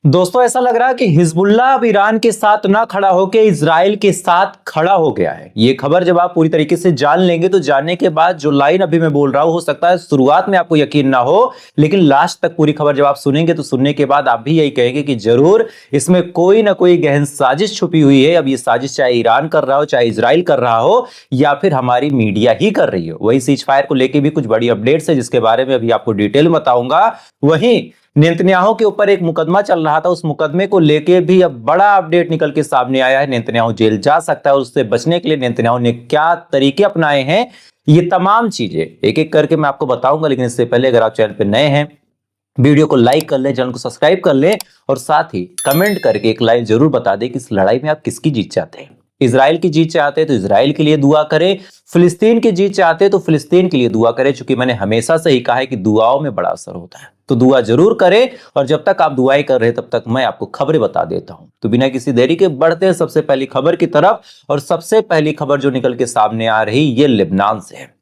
दोस्तों ऐसा लग रहा है कि हिजबुल्लाह अब ईरान के साथ ना खड़ा होकर इजराइल के साथ खड़ा हो गया है। ये खबर जब आप पूरी तरीके से जान लेंगे तो जानने के बाद जो लाइन अभी मैं बोल रहा हूं, हो सकता है शुरुआत में आपको यकीन ना हो, लेकिन लास्ट तक पूरी खबर जब आप सुनेंगे तो सुनने के बाद आप भी यही कहेंगे कि जरूर इसमें कोई ना कोई गहन साजिश छुपी हुई है। अब ये साजिश चाहे ईरान कर रहा हो, चाहे इजराइल कर रहा हो, या फिर हमारी मीडिया ही कर रही हो। वही सीज फायर को लेकर भी कुछ बड़ी अपडेट्स है जिसके बारे में अभी आपको डिटेल में बताऊंगा। वहीं नेतन्याहू के ऊपर एक मुकदमा चल रहा था, उस मुकदमे को लेके भी अब बड़ा अपडेट निकल के सामने आया है। नेतन्याहू जेल जा सकता है और उससे बचने के लिए नेतन्याहू ने क्या तरीके अपनाए हैं, ये तमाम चीजें एक एक करके मैं आपको बताऊंगा। लेकिन इससे पहले अगर आप चैनल पर नए हैं, वीडियो को लाइक कर लें, चैनल को सब्सक्राइब कर लें और साथ ही कमेंट करके एक लाइन जरूर बता दें कि इस लड़ाई में आप किसकी जीत चाहते हैं। इजराइल की जीत चाहते हैं तो इजराइल के लिए दुआ करें, फिलिस्तीन की जीत चाहते हैं तो फिलिस्तीन के लिए दुआ करें। चूंकि मैंने हमेशा से ही कहा है कि दुआओं में बड़ा असर होता है, तो दुआ जरूर करें। और जब तक आप दुआएं कर रहे हैं तब तक मैं आपको खबरें बता देता हूं। तो बिना किसी देरी के बढ़ते हैं सबसे पहली खबर की तरफ। और सबसे पहली खबर जो निकल के सामने आ रही ये लेबनान से है।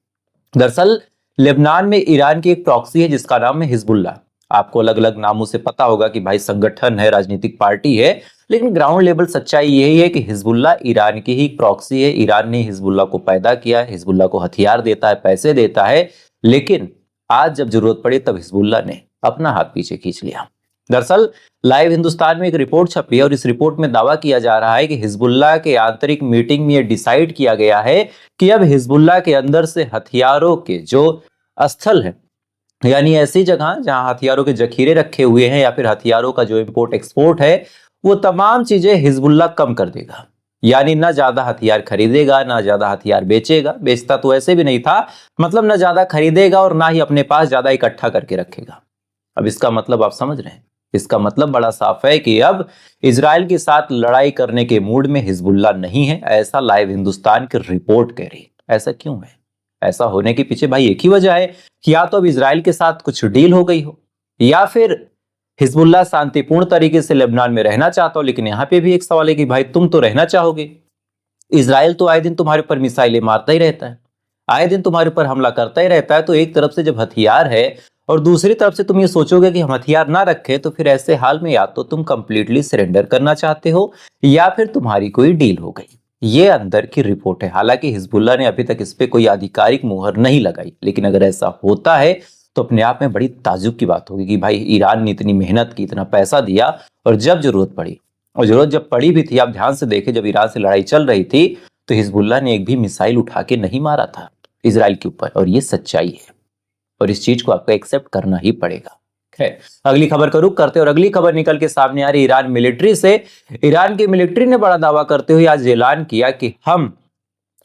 दरअसल लेबनान में ईरान की एक प्रॉक्सी है जिसका नाम है हिजबुल्लाह। आपको अलग अलग नामों से पता होगा कि भाई संगठन है, राजनीतिक पार्टी है, लेकिन ग्राउंड लेवल सच्चाई यही है कि हिजबुल्लाह ईरान की ही प्रॉक्सी है। ईरान ने हिजबुल्लाह को पैदा किया है, हिजबुल्लाह को हथियार देता है, पैसे देता है, लेकिन आज जब जरूरत पड़ी तब हिजबुल्लाह ने अपना हाथ पीछे खींच लिया। दरअसल लाइव हिंदुस्तान में एक रिपोर्ट छपी है और इस रिपोर्ट में दावा किया जा रहा है कि हिजबुल्लाह के आंतरिक मीटिंग में यह डिसाइड किया गया है कि अब हिजबुल्लाह के अंदर से हथियारों के जो स्थल है, यानी ऐसी जगह जहां हथियारों के जखीरे रखे हुए हैं या फिर हथियारों का जो इंपोर्ट एक्सपोर्ट है, वो तमाम चीजें हिजबुल्लाह कम कर देगा। यानी ना ज्यादा हथियार खरीदेगा, ना ज्यादा हथियार बेचेगा, बेचता तो ऐसे भी नहीं था, मतलब ना ज्यादा खरीदेगा और ना ही अपने पास ज्यादा इकट्ठा करके रखेगा। अब इसका मतलब आप समझ रहे हैं, इसका मतलब बड़ा साफ है कि अब इजराइल के साथ लड़ाई करने के मूड में हिजबुल्लाह नहीं है, ऐसा लाइव हिंदुस्तान की रिपोर्ट कह रही। ऐसा क्यों है? ऐसा होने के पीछे भाई एक ही वजह है कि या तो अब इजराइल के साथ कुछ डील हो गई हो, या फिर हिजबुल्लाह शांतिपूर्ण तरीके से लेबनान में रहना चाहता हो। लेकिन यहां पे भी एक सवाल है कि भाई तुम तो रहना चाहोगे, इजराइल तो आए दिन तुम्हारे ऊपर मिसाइलें मारता ही रहता है, आए दिन तुम्हारे ऊपर हमला करता ही रहता है। तो एक तरफ से जब हथियार है और दूसरी तरफ से तुम ये सोचोगे कि हम हथियार ना रखें, तो फिर ऐसे हाल में या तो तुम कंप्लीटली सरेंडर करना चाहते हो या फिर तुम्हारी कोई डील हो गई। ये अंदर की रिपोर्ट है। हालांकि हिजबुल्लाह ने अभी तक इस पे कोई आधिकारिक मुहर नहीं लगाई, लेकिन अगर ऐसा होता है तो अपने आप में बड़ी ताज्जुब की बात होगी कि भाई ईरान ने इतनी मेहनत की, इतना पैसा दिया, और जब जरूरत पड़ी, और जरूरत जब पड़ी भी थी, आप ध्यान से देखें, जब ईरान से लड़ाई चल रही थी तो हिजबुल्लाह ने एक भी मिसाइल उठा के नहीं मारा था इजराइल के ऊपर। और ये सच्चाई है और इस चीज को आपको एक्सेप्ट करना ही पड़ेगा। अगली खबर का रुख करते हैं और अगली खबर निकल के सामने आ रही ईरान मिलिट्री से। ईरान की मिलिट्री ने बड़ा दावा करते हुए आज ऐलान किया कि हम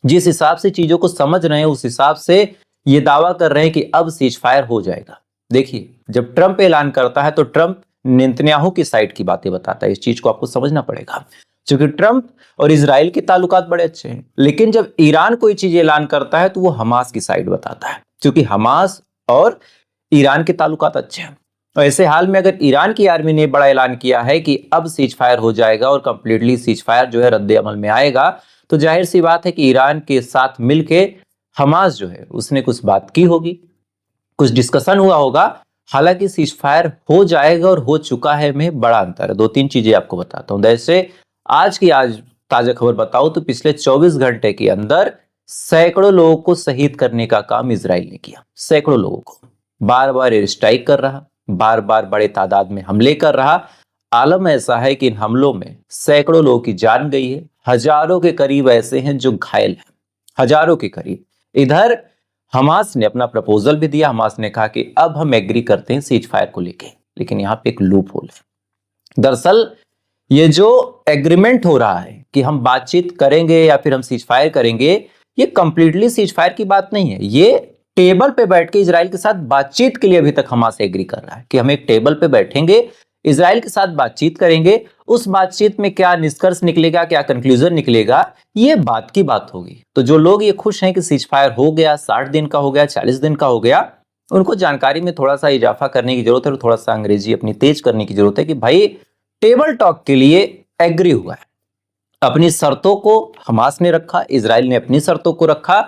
जिस हिसाब से चीजों को समझ रहे हैं उस हिसाब से ये दावा कर रहे हैं कि अब सीज फायर हो जाएगा। देखिए, जब ट्रंप ऐलान करता है तो ट्रंप नेतन्याहू की साइड की बातें बताता है। इस चीज को आपको समझना पड़ेगा, क्योंकि ट्रंप और इजराइल के ताल्लुकात बड़े अच्छे हैं, लेकिन जब ईरान कोई चीज ऐलान करता है तो वो हमास की साइड बताता है, क्योंकि हमास और ईरान के ताल्लुकात अच्छे हैं। और ऐसे हाल में अगर ईरान की आर्मी ने बड़ा ऐलान किया है कि अब सीज फायर हो जाएगा और कंप्लीटली सीज फायर जो है रद्द अमल में आएगा, तो जाहिर सी बात है कि ईरान के साथ मिलके हमास जो है उसने कुछ बात की होगी, कुछ डिस्कशन हुआ होगा। हालांकि सीज फायर हो जाएगा और हो चुका है में बड़ा अंतर है। दो तीन चीजें आपको बताता हूं। जैसे आज ताजा खबर बताओ तो पिछले 24 घंटे के अंदर सैकड़ों लोगों को शहीद करने का काम इजराइल ने किया। सैकड़ों लोगों को बार बार एयर स्ट्राइक कर रहा, बार बार बड़े तादाद में हमले कर रहा। आलम ऐसा है कि इन हमलों में सैकड़ों लोगों की जान गई है, हजारों के करीब ऐसे हैं जो घायल हैं, हजारों के करीब। इधर हमास ने अपना प्रपोजल भी दिया। हमास ने कहा कि अब हम एग्री करते हैं सीज फायर को लेके, लेकिन यहां पे एक लूप होल है। दरअसल ये जो एग्रीमेंट हो रहा है कि हम बातचीत करेंगे या फिर हम सीज फायर करेंगे, ये कंप्लीटली सीज फायर की बात नहीं है। ये टेबल पे बैठ के इजराइल के साथ बातचीत के लिए अभी तक हमास एग्री कर रहा है कि हम एक टेबल पे बैठेंगे, इजराइल के साथ बातचीत करेंगे। उस बातचीत में क्या निष्कर्ष निकलेगा, क्या कंक्लूजन निकलेगा, ये बात की बात होगी। तो जो लोग ये खुश हैं कि सीज फायर हो गया, 60 दिन का हो गया, 40 दिन का हो गया, उनको जानकारी में थोड़ा सा इजाफा करने की जरूरत है और थोड़ा सा अंग्रेजी अपनी तेज करने की जरूरत है कि भाई टेबल टॉक के लिए एग्री हुआ है। अपनी शर्तों को हमास ने रखा, इजराइल ने अपनी शर्तों को रखा।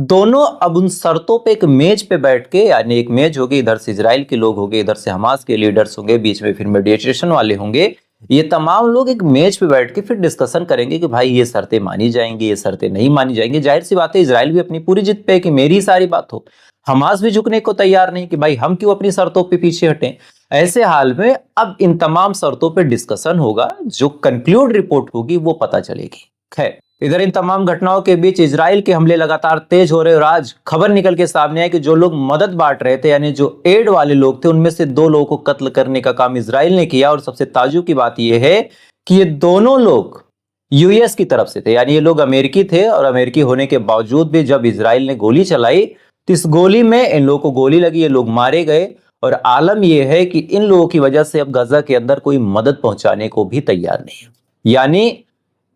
दोनों अब उन शर्तों पे एक मेज पे बैठ के, यानी एक मेज होगी, इधर से इजराइल के लोग होंगे, इधर से हमास के लीडर्स होंगे, बीच में फिर मेडिएशन वाले होंगे, ये तमाम लोग एक मेज पे बैठ के फिर डिस्कशन करेंगे कि भाई ये शर्तें मानी जाएंगी, ये शर्तें नहीं मानी जाएंगी। जाहिर सी बात है इजराइल भी अपनी पूरी जिद पे है कि मेरी सारी बात हो। हमास भी झुकने को तैयार नहीं कि भाई हम क्यों अपनी शर्तों पे पीछे हटें। ऐसे हाल में अब इन तमाम शर्तों पे डिस्कशन होगा, जो कंक्लूड रिपोर्ट होगी वो पता चलेगी। खैर, इधर इन तमाम घटनाओं के बीच इजराइल के हमले लगातार तेज हो रहे और आज खबर निकल के सामने है कि जो लोग मदद बांट रहे थे, यानी जो एड वाले लोग थे, उनमें से 2 लोगों को कत्ल करने का काम इजराइल ने किया। और सबसे ताज्जुब की बात यह है कि ये दोनों लोग यूएस की तरफ से थे, यानी ये लोग अमेरिकी थे और अमेरिकी होने के बावजूद भी जब इजराइल ने गोली चलाई तो इस गोली में इन लोगों को गोली लगी, ये लोग मारे गए। और आलम यह है कि इन लोगों की वजह से अब गजा के अंदर कोई मदद पहुंचाने को भी तैयार नहीं है। यानी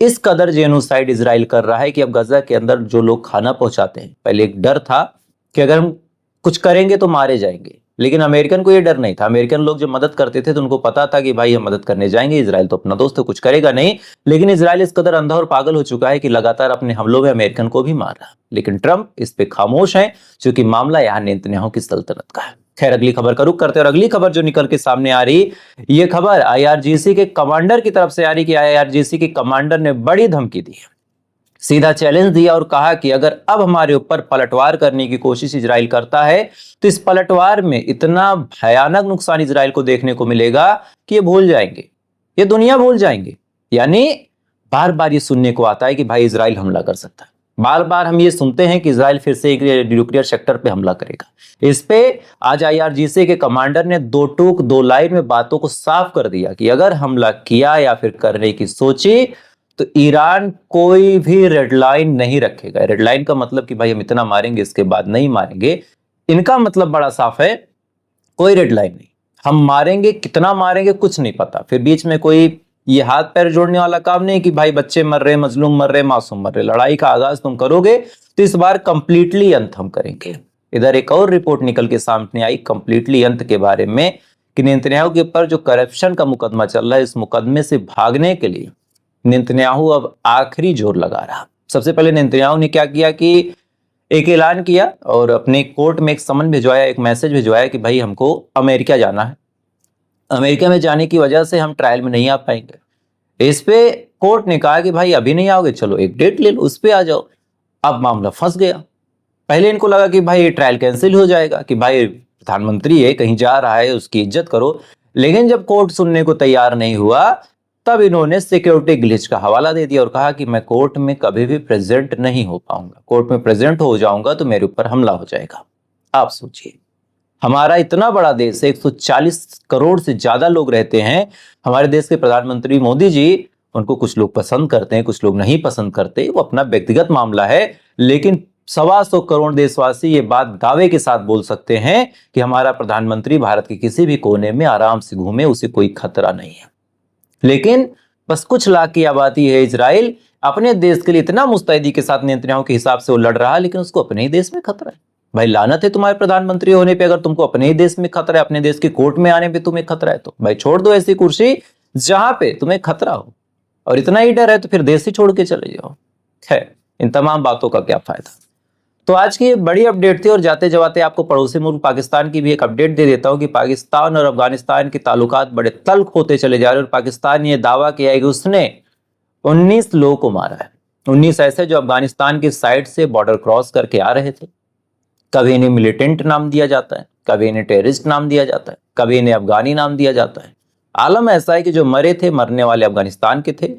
इस कदर जेनोसाइड इजराइल कर रहा है कि अब गजा के अंदर जो लोग खाना पहुंचाते हैं, पहले एक डर था कि अगर हम कुछ करेंगे तो मारे जाएंगे, लेकिन अमेरिकन को ये डर नहीं था। अमेरिकन लोग जब मदद करते थे तो उनको पता था कि भाई हम मदद करने जाएंगे, इजराइल तो अपना दोस्त है, कुछ करेगा नहीं। लेकिन इजराइल इस कदर अंधा और पागल हो चुका है कि लगातार अपने हमलों में अमेरिकन को भी मार रहा है। लेकिन ट्रंप इस पे खामोश है, क्योंकि मामला यहाँ नेतन्याहू की सल्तनत का है। खैर, अगली खबर का रुख करते हैं और अगली खबर जो निकल के सामने आ रही, ये खबर आईआरजीसी के कमांडर की तरफ से आ रही कि आईआरजीसी के कमांडर ने बड़ी धमकी दी है, सीधा चैलेंज दिया और कहा कि अगर अब हमारे ऊपर पलटवार करने की कोशिश इजराइल करता है तो इस पलटवार में इतना भयानक नुकसान इजराइल को देखने को मिलेगा कि ये भूल जाएंगे, ये दुनिया भूल जाएंगे। यानी बार बार ये सुनने को आता है कि भाई इजराइल हमला कर सकता है, बार बार हम ये सुनते हैं कि इजराइल फिर से एक न्यूक्लियर सेक्टर पे हमला करेगा। इस पे आज आईआरजीसी के कमांडर ने 2 टूक 2 लाइन में बातों को साफ कर दिया कि अगर हमला किया या फिर करने की सोची तो ईरान कोई भी रेड लाइन नहीं रखेगा। रेड लाइन का मतलब कि भाई हम इतना मारेंगे इसके बाद नहीं मारेंगे, इनका मतलब बड़ा साफ है, कोई रेड लाइन नहीं, हम मारेंगे, कितना मारेंगे कुछ नहीं पता। फिर बीच में कोई ये हाथ पैर जोड़ने वाला काम नहीं कि भाई बच्चे मर रहे, मजलूम मर रहे, मासूम मर रहे। लड़ाई का आगाज तुम करोगे तो इस बार कंप्लीटली अंत हम करेंगे। इधर एक और रिपोर्ट निकल के सामने आई कंप्लीटली अंत के बारे में कि नेतन्याहू के ऊपर जो करप्शन का मुकदमा चल रहा है, इस मुकदमे से भागने के लिए नेतन्याहू अब आखिरी जोर लगा रहा। सबसे पहले नेतन्याहू ने क्या किया कि एक ऐलान किया और अपने कोर्ट में एक समन भिजवाया, एक मैसेज भिजवाया कि भाई हमको अमेरिका जाना है, अमेरिका में जाने की वजह से हम ट्रायल में नहीं आ पाएंगे। इस पे कोर्ट ने कहा कि भाई अभी नहीं आओगे, चलो एक डेट ले लो, उस पे आ जाओ। अब मामला फंस गया। पहले इनको लगा कि भाई ये ट्रायल कैंसिल हो जाएगा, कि भाई प्रधानमंत्री है, कहीं जा रहा है, उसकी इज्जत करो। लेकिन जब कोर्ट सुनने को तैयार नहीं हुआ तब इन्होंने सिक्योरिटी ग्लिच का हवाला दे दिया और कहा कि मैं कोर्ट में कभी भी प्रेजेंट नहीं हो पाऊंगा, कोर्ट में प्रेजेंट हो जाऊंगा तो मेरे ऊपर हमला हो जाएगा। आप सोचिए, हमारा इतना बड़ा देश है, 140 करोड़ से ज्यादा लोग रहते हैं। हमारे देश के प्रधानमंत्री मोदी जी, उनको कुछ लोग पसंद करते हैं, कुछ लोग नहीं पसंद करते, वो अपना व्यक्तिगत मामला है। लेकिन 125 करोड़ देशवासी ये बात दावे के साथ बोल सकते हैं कि हमारा प्रधानमंत्री भारत के किसी भी कोने में आराम से घूमे, उसे कोई खतरा नहीं है। लेकिन बस कुछ लाख की आबादी है इजराइल, अपने देश के लिए इतना मुस्तैदी के साथ नेतन्याहू के हिसाब से वो लड़ रहा है, लेकिन उसको अपने ही देश में खतरा है। भाई लानत है तुम्हारे प्रधानमंत्री होने पे, अगर तुमको अपने ही देश में खतरा है, अपने देश की कोर्ट में आने पे तुम्हें खतरा है, तो भाई छोड़ दो ऐसी कुर्सी जहां पे तुम्हें खतरा हो। और इतना ही डर है तो फिर देश ही छोड़ के चले जाओ। खैर, इन तमाम बातों का क्या फायदा। तो आज की ये बड़ी अपडेट थी और जाते जाते आपको पड़ोसी मुल्क पाकिस्तान की भी एक अपडेट दे देता हूं कि पाकिस्तान और अफगानिस्तान के ताल्लुकात बड़े तल्ख होते चले जा रहे हैं। और पाकिस्तान ने यह दावा किया है कि उसने 19 लोगों को मारा है, 19 ऐसे जो अफगानिस्तान की साइड से बॉर्डर क्रॉस करके आ रहे थे। कभी इन्हें मिलिटेंट नाम दिया जाता है, कभी इन्हें टेररिस्ट नाम दिया जाता है, कभी इन्हें अफगानी नाम दिया जाता है। आलम ऐसा है कि जो मरे थे, मरने वाले अफगानिस्तान के थे।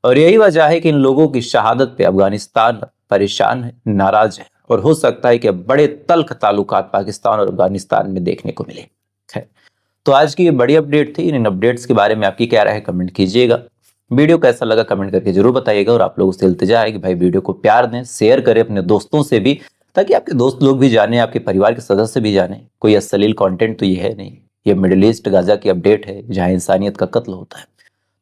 और यही वजह है कि इन लोगों की शहादत पे अफगानिस्तान परेशान है, नाराज है, और हो सकता है कि बड़े तल्ख ताल्लुकात पाकिस्तान और अफगानिस्तान में देखने को मिले। खैर, तो आज की ये बड़ी अपडेट थी। इन अपडेट्स के बारे में आपकी क्या राय है कमेंट कीजिएगा। वीडियो कैसा लगा कमेंट करके जरूर बताइएगा। और आप लोगों से इल्तिजा है कि भाई वीडियो को प्यार दें, शेयर करें अपने दोस्तों से भी, ताकि आपके दोस्त लोग भी जाने, आपके परिवार के सदस्य भी जाने। कोई अश्लील कंटेंट तो ये है नहीं, ये मिडिल ईस्ट गाजा की अपडेट है जहां इंसानियत का कत्ल होता है।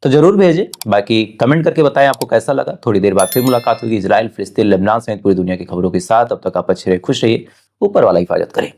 तो जरूर भेजें, बाकी कमेंट करके बताएं आपको कैसा लगा। थोड़ी देर बाद फिर मुलाकात होगी इजराइल, फिलिस्तीन, लेबनान समेत पूरी दुनिया की खबरों के साथ। अब तक आप अच्छे रहिए, खुश रहिए, ऊपर वाला हिफाजत करें।